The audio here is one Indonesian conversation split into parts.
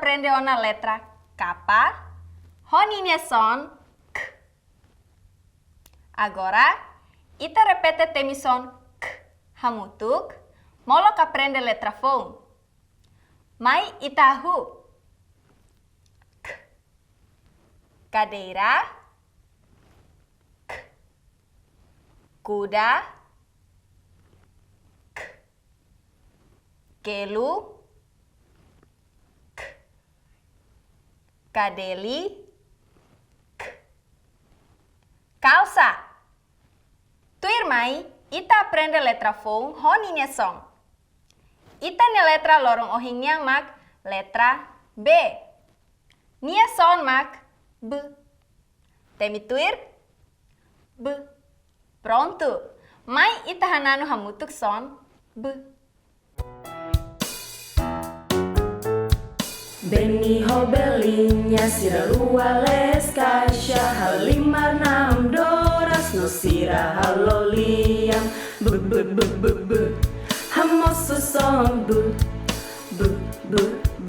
aprende ona letra capa, honine son k. Agora, ita repete temi son k hamutuk, molok aprende letra fon. Mai ita hu. K. Cadeira, k. Kuda, k. Kelu, k. Kadeli, k. Calça. Tuir mai, ita aprende letra fon honine son. Ita ne letra lorong ohingnya mak letra B. Nia son mak B. Temi tuir B. Pronto. Mai ita hananu hamutuk son B. Beni hobelinya sira lua les kasya halimar nam doras no sira haloliam b b b b b hamosu son b b b b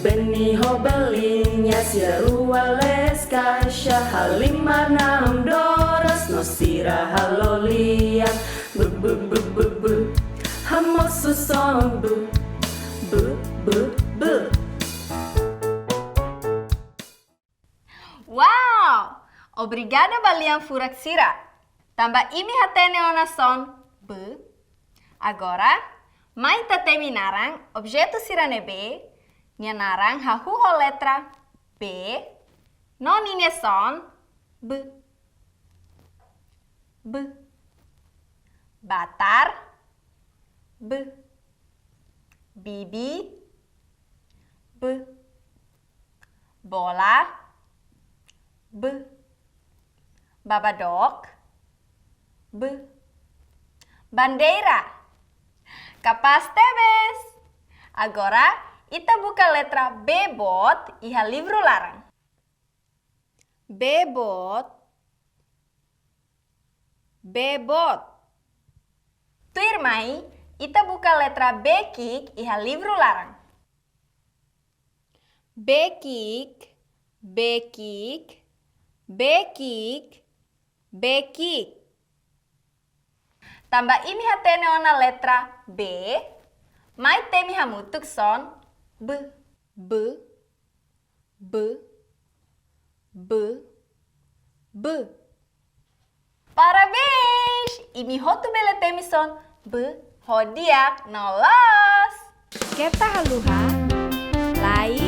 Beni hobelinya sira lua les kasya halimar nam doras no sira haloliam b b b b b hamosu son b b b b Wow! Obrigada balian furak sira. Tambah imi hatene ona son B. Agora, mai tatemi narang objeto sirane B. Nia narang hahuho letra B. Non ine son B. B. Batar. B. Bibi. B. Bola. B. Babadok. B. Bandeira. Capaz tebes. Agora, ita buka letra B bot iha livro larang. B bot. B bot. Tuir mai, ita buka letra B kik iha livro larang. B kik. B kik. Bekik, bekik. Tambah imi hatene ona letra B, mai temi hamutuk son B, B, B, B, B. Parabéns! Imi hotu bele temi son B, hodiak nolos. Keta haluha, lai